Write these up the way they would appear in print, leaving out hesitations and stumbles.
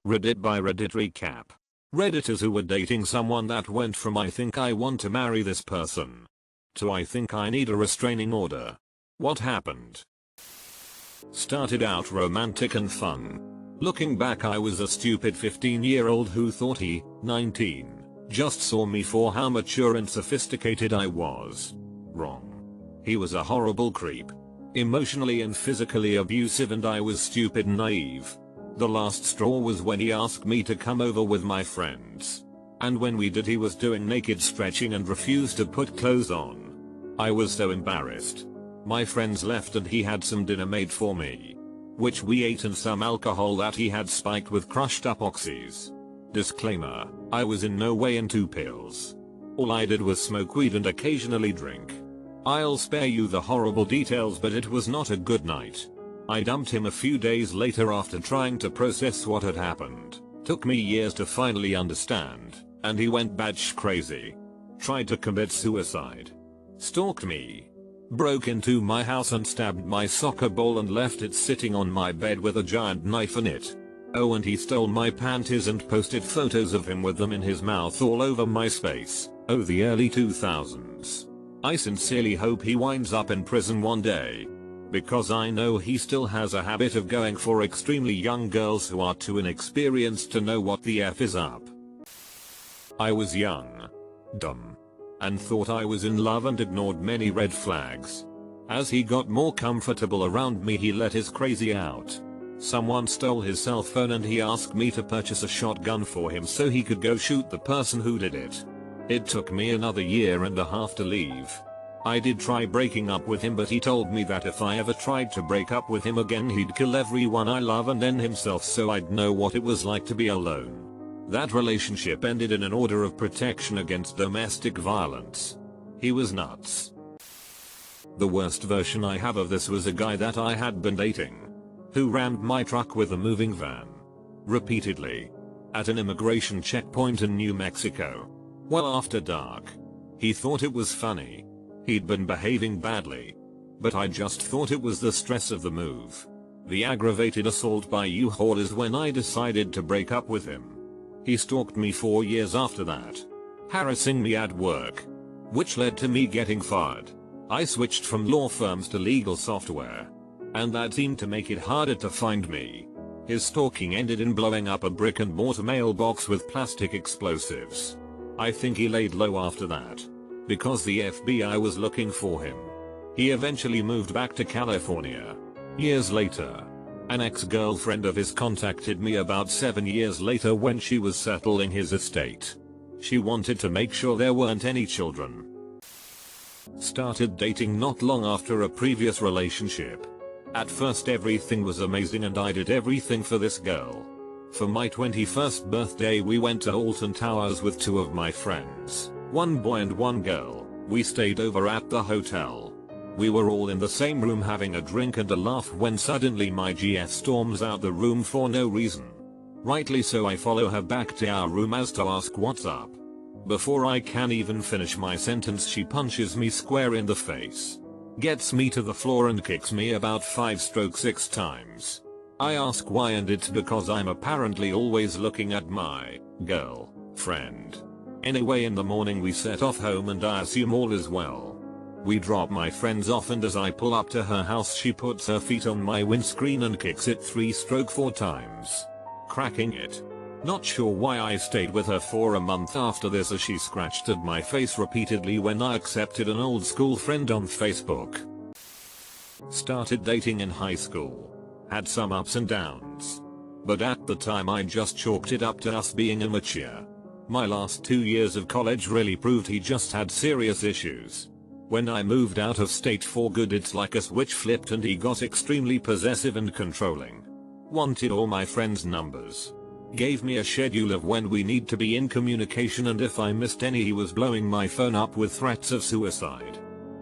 Reddit by Reddit recap. Redditors who were dating someone that went from "I think I want to marry this person" to "I think I need a restraining order." What happened? Started out romantic and fun. Looking back, I was a stupid 15-year-old who thought he, 19, just saw me for how mature and sophisticated I was. Wrong. He was a horrible creep. Emotionally and physically abusive, and I was stupid and naive. The last straw was when he asked me to come over with my friends. And when we did, he was doing naked stretching and refused to put clothes on. I was so embarrassed. My friends left and he had some dinner made for me, which we ate, and some alcohol that he had spiked with crushed up oxys. Disclaimer, I was in no way into pills. All I did was smoke weed and occasionally drink. I'll spare you the horrible details, but it was not a good night. I dumped him a few days later after trying to process what had happened. Took me years to finally understand, and he went batshit crazy. Tried to commit suicide. Stalked me. Broke into my house and stabbed my soccer ball and left it sitting on my bed with a giant knife in it. Oh, and he stole my panties and posted photos of him with them in his mouth all over MySpace. Oh, the early 2000s. I sincerely hope he winds up in prison one day, because I know he still has a habit of going for extremely young girls who are too inexperienced to know what the F is up. I was young, dumb, and thought I was in love and ignored many red flags. As he got more comfortable around me, he let his crazy out. Someone stole his cell phone and he asked me to purchase a shotgun for him so he could go shoot the person who did it. It took me another year and a half to leave. I did try breaking up with him, but he told me that if I ever tried to break up with him again, he'd kill everyone I love and then himself, so I'd know what it was like to be alone. That relationship ended in an order of protection against domestic violence. He was nuts. The worst version I have of this was a guy that I had been dating, who rammed my truck with a moving van repeatedly at an immigration checkpoint in New Mexico. Well, after dark. He thought it was funny. He'd been behaving badly, but I just thought it was the stress of the move. The aggravated assault by U-Haulers when I decided to break up with him. He stalked me 4 years after that, harassing me at work, which led to me getting fired. I switched from law firms to legal software, and that seemed to make it harder to find me. His stalking ended in blowing up a brick-and-mortar mailbox with plastic explosives. I think he laid low after that, because the FBI was looking for him. He eventually moved back to California. Years later, an ex-girlfriend of his contacted me about 7 years later when she was settling his estate. She wanted to make sure there weren't any children. Started dating not long after a previous relationship. At first everything was amazing and I did everything for this girl. For my 21st birthday we went to Alton Towers with 2 of my friends, one boy and one girl. We stayed over at the hotel. We were all in the same room having a drink and a laugh when suddenly my GF storms out the room for no reason. Rightly so, I follow her back to our room as to ask what's up. Before I can even finish my sentence, she punches me square in the face, gets me to the floor and kicks me about 5-6 times. I ask why, and it's because I'm apparently always looking at my girlfriend. Anyway, in the morning we set off home and I assume all is well. We drop my friends off and as I pull up to her house she puts her feet on my windscreen and kicks it 3-4 times, cracking it. Not sure why I stayed with her for a month after this, as she scratched at my face repeatedly when I accepted an old school friend on Facebook. Started dating in high school. Had some ups and downs, but at the time I just chalked it up to us being immature. My last 2 years of college really proved he just had serious issues. When I moved out of state for good, it's like a switch flipped and he got extremely possessive and controlling. Wanted all my friends' numbers. Gave me a schedule of when we need to be in communication, and if I missed any he was blowing my phone up with threats of suicide.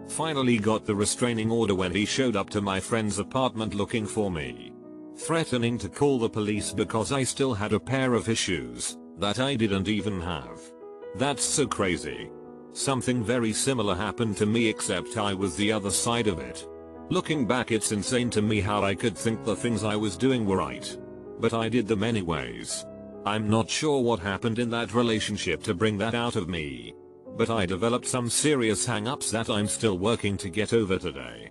Finally got the restraining order when he showed up to my friend's apartment looking for me, threatening to call the police because I still had a pair of his shoes that I didn't even have. That's so crazy. Something very similar happened to me, except I was the other side of it. Looking back, it's insane to me how I could think the things I was doing were right. but I did them anyways. I'm not sure what happened in that relationship to bring that out of me, but I developed some serious hang-ups that I'm still working to get over today.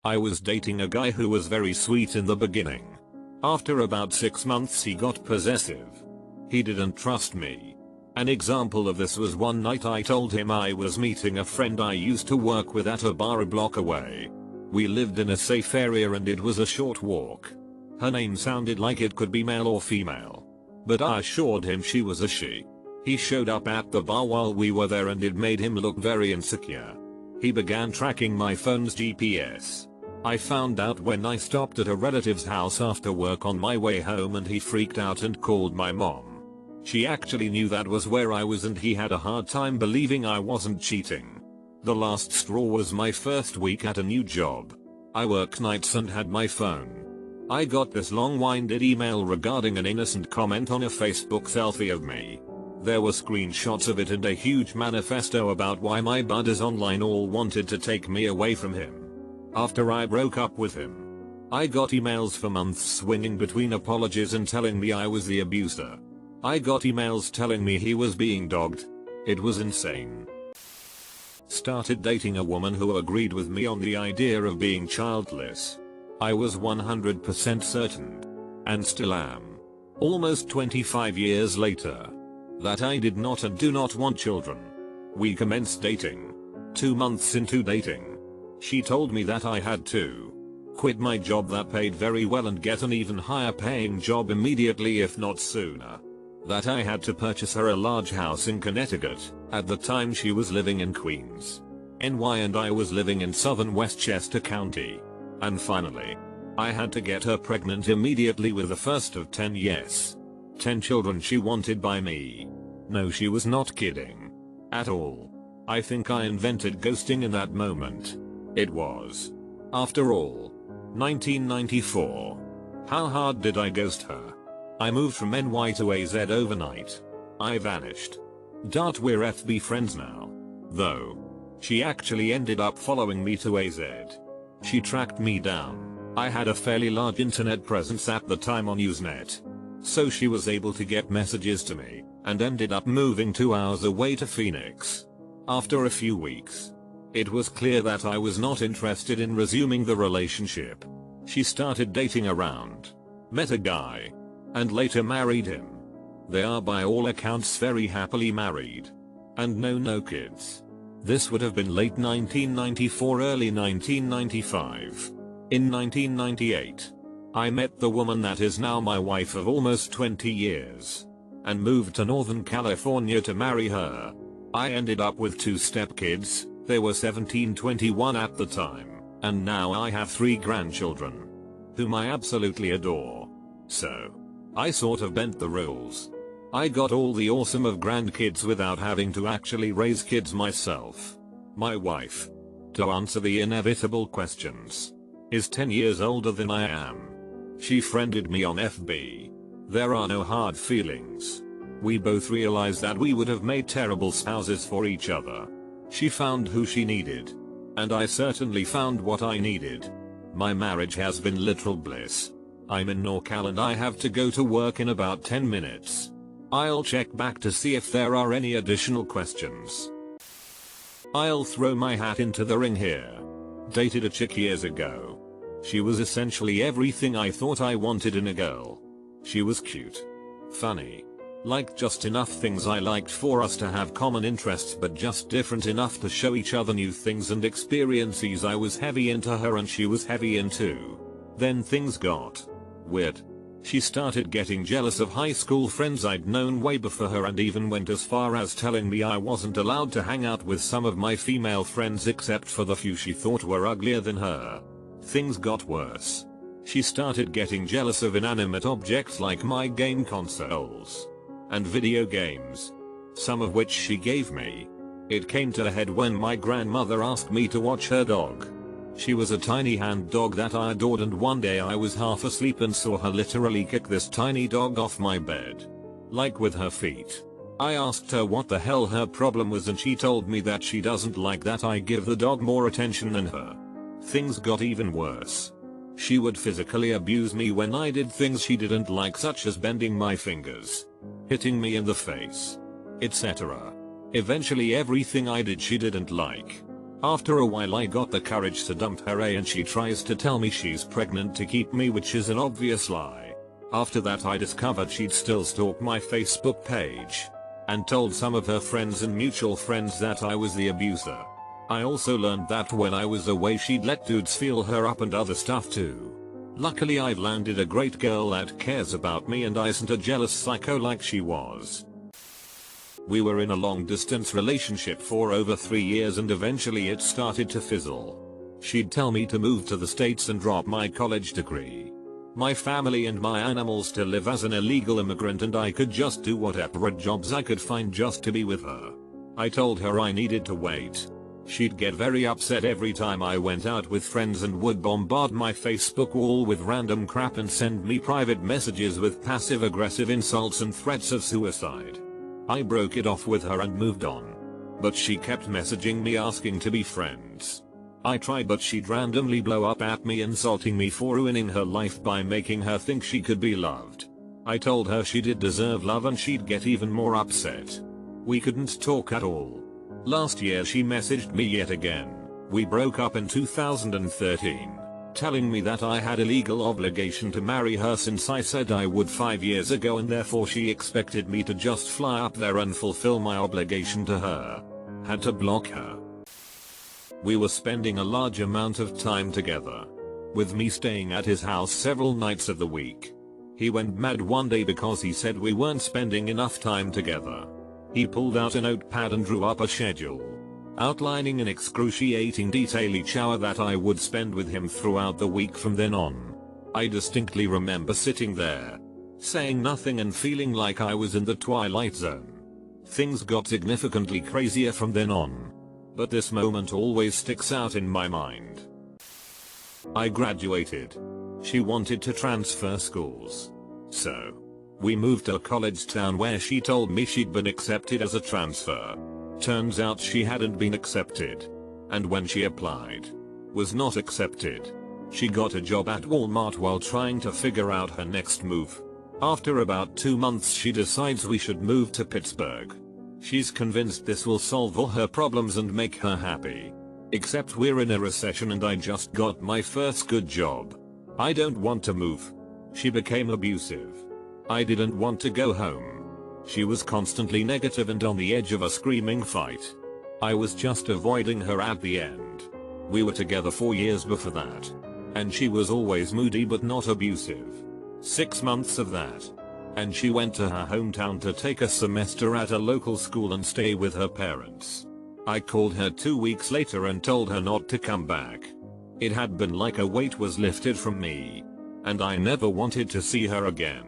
I was dating a guy who was very sweet in the beginning. After about 6 months he got possessive. He didn't trust me. An example of this was one night I told him I was meeting a friend I used to work with at a bar a block away. We lived in a safe area and it was a short walk. Her name sounded like it could be male or female, but I assured him she was a she. He showed up at the bar while we were there and it made him look very insecure. He began tracking my phone's GPS. I found out when I stopped at a relative's house after work on my way home and he freaked out and called my mom. She actually knew that was where I was and he had a hard time believing I wasn't cheating. The last straw was my first week at a new job. I worked nights and had my phone. I got this long-winded email regarding an innocent comment on a Facebook selfie of me. There were screenshots of it and a huge manifesto about why my buddies online all wanted to take me away from him. After I broke up with him, I got emails for months swinging between apologies and telling me I was the abuser. I got emails telling me he was being dogged. It was insane. Started dating a woman who agreed with me on the idea of being childless. I was 100% certain, and still am, almost 25 years later, that I did not and do not want children. We commenced dating. 2 months into dating, she told me that I had to quit my job that paid very well and get an even higher paying job immediately if not sooner. That I had to purchase her a large house in Connecticut. At the time she was living in Queens, NY, and I was living in southern Westchester County. And finally, I had to get her pregnant immediately with the first of 10 children she wanted by me. No, she was not kidding at all. I think I invented ghosting in that moment. It was, after all, 1994. How hard did I ghost her? I moved from NY to AZ overnight. I vanished. We're FB friends now, though. She actually ended up following me to AZ. She tracked me down. I had a fairly large internet presence at the time on Usenet, so she was able to get messages to me, and ended up moving 2 hours away to Phoenix. After a few weeks, it was clear that I was not interested in resuming the relationship. She started dating around, met a guy, and later married him. They are by all accounts very happily married, and no kids. This would have been late 1994, early 1995. In 1998, I met the woman that is now my wife of almost 20 years, and moved to Northern California to marry her. I ended up with 2 stepkids. They were 17, 21 at the time, and now I have 3 grandchildren, whom I absolutely adore. So, I sort of bent the rules. I got all the awesome of grandkids without having to actually raise kids myself. My wife, to answer the inevitable questions, is 10 years older than I am. She friended me on FB. There are no hard feelings. We both realized that we would have made terrible spouses for each other. She found who she needed, and I certainly found what I needed. My marriage has been literal bliss. I'm in NorCal and I have to go to work in about 10 minutes. I'll check back to see if there are any additional questions. I'll throw my hat into the ring here. Dated a chick years ago. She was essentially everything I thought I wanted in a girl. She was cute, funny, liked just enough things I liked for us to have common interests, but just different enough to show each other new things and experiences. I was heavy into her and she was heavy into. Then things got weird. She started getting jealous of high school friends I'd known way before her, and even went as far as telling me I wasn't allowed to hang out with some of my female friends except for the few she thought were uglier than her. Things got worse. She started getting jealous of inanimate objects like my game consoles and video games, some of which she gave me. It came to a head when my grandmother asked me to watch her dog. She was a tiny hand dog that I adored, and one day I was half asleep and saw her literally kick this tiny dog off my bed, like with her feet. I asked her what the hell her problem was, and she told me that she doesn't like that I give the dog more attention than her. Things got even worse. She would physically abuse me when I did things she didn't like, such as bending my fingers, hitting me in the face, etc. Eventually everything I did she didn't like. After a while I got the courage to dump her and she tries to tell me she's pregnant to keep me, which is an obvious lie. After that I discovered she'd still stalk my Facebook page and told some of her friends and mutual friends that I was the abuser. I also learned that when I was away she'd let dudes feel her up and other stuff too. Luckily I've landed a great girl that cares about me and isn't a jealous psycho like she was. We were in a long distance relationship for over 3 years and eventually it started to fizzle. She'd tell me to move to the States and drop my college degree, my family and my animals to live as an illegal immigrant, and I could just do whatever jobs I could find just to be with her. I told her I needed to wait. She'd get very upset every time I went out with friends and would bombard my Facebook wall with random crap and send me private messages with passive aggressive insults and threats of suicide. I broke it off with her and moved on. But she kept messaging me asking to be friends. I tried, but she'd randomly blow up at me insulting me for ruining her life by making her think she could be loved. I told her she did deserve love and she'd get even more upset. We couldn't talk at all. Last year she messaged me yet again. We broke up in 2013. Telling me that I had a legal obligation to marry her since I said I would 5 years ago, and therefore she expected me to just fly up there and fulfill my obligation to her. Had to block her. We were spending a large amount of time together, with me staying at his house several nights of the week. He went mad one day because he said we weren't spending enough time together. He pulled out a notepad and drew up a schedule, outlining in excruciating detail each hour that I would spend with him throughout the week from then on. I distinctly remember sitting there, saying nothing and feeling like I was in the twilight zone. Things got significantly crazier from then on, but this moment always sticks out in my mind. I graduated. She wanted to transfer schools. So we moved to a college town where she told me she'd been accepted as a transfer. Turns out she hadn't been accepted. And when she applied, was not accepted. She got a job at Walmart while trying to figure out her next move. After about 2 months she decides we should move to Pittsburgh. She's convinced this will solve all her problems and make her happy. Except we're in a recession and I just got my first good job. I don't want to move. She became abusive. I didn't want to go home. She was constantly negative and on the edge of a screaming fight. I was just avoiding her at the end. We were together 4 years before that. And she was always moody but not abusive. 6 months of that, and she went to her hometown to take a semester at a local school and stay with her parents. I called her 2 weeks later and told her not to come back. It had been like a weight was lifted from me, and I never wanted to see her again.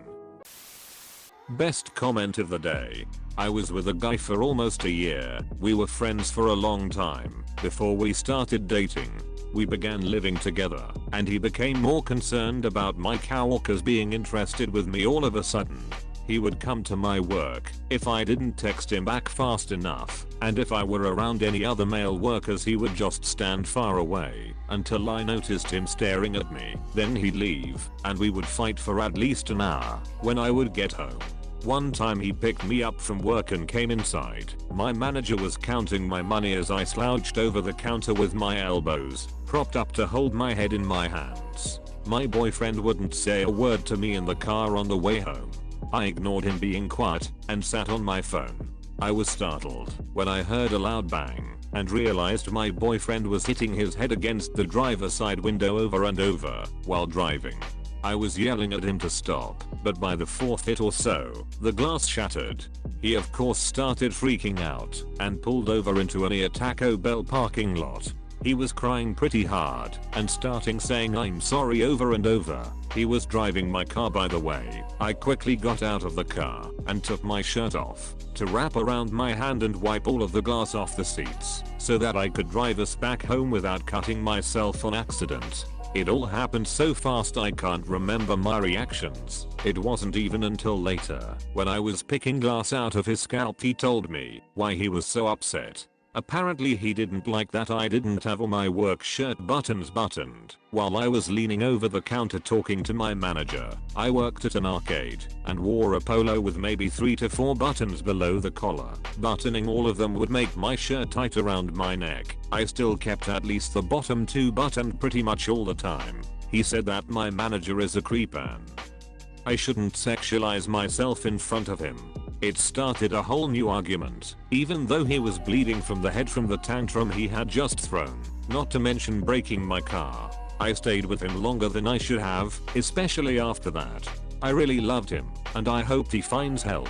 Best comment of the day. I was with a guy for almost a year. We were friends for a long time. Before we started dating, we began living together, and he became more concerned about my coworkers being interested with me all of a sudden. He would come to my work if I didn't text him back fast enough, and if I were around any other male workers he would just stand far away until I noticed him staring at me. Then he'd leave, and we would fight for at least an hour when I would get home. One time he picked me up from work and came inside. My manager was counting my money as I slouched over the counter with my elbows propped up to hold my head in my hands. My boyfriend wouldn't say a word to me in the car on the way home. I ignored him being quiet and sat on my phone. I was startled when I heard a loud bang and realized my boyfriend was hitting his head against the driver's side window over and over while driving. I was yelling at him to stop, but by the 4th hit or so, the glass shattered. He of course started freaking out and pulled over into a near Taco Bell parking lot. He was crying pretty hard and starting saying I'm sorry over and over. He was driving my car, by the way. I quickly got out of the car and took my shirt off to wrap around my hand and wipe all of the glass off the seats so that I could drive us back home without cutting myself on accident. It all happened so fast I can't remember my reactions. It wasn't even until later, when I was picking glass out of his scalp, he told me why he was so upset. Apparently he didn't like that I didn't have all my work shirt buttons buttoned while I was leaning over the counter talking to my manager. I worked at an arcade and wore a polo with maybe 3 to 4 buttons below the collar. Buttoning all of them would make my shirt tight around my neck. I still kept at least the bottom 2 buttoned pretty much all the time. He said that my manager is a creep and I shouldn't sexualize myself in front of him. It started a whole new argument, even though he was bleeding from the head from the tantrum he had just thrown, not to mention breaking my car. I stayed with him longer than I should have, especially after that. I really loved him, and I hoped he finds help.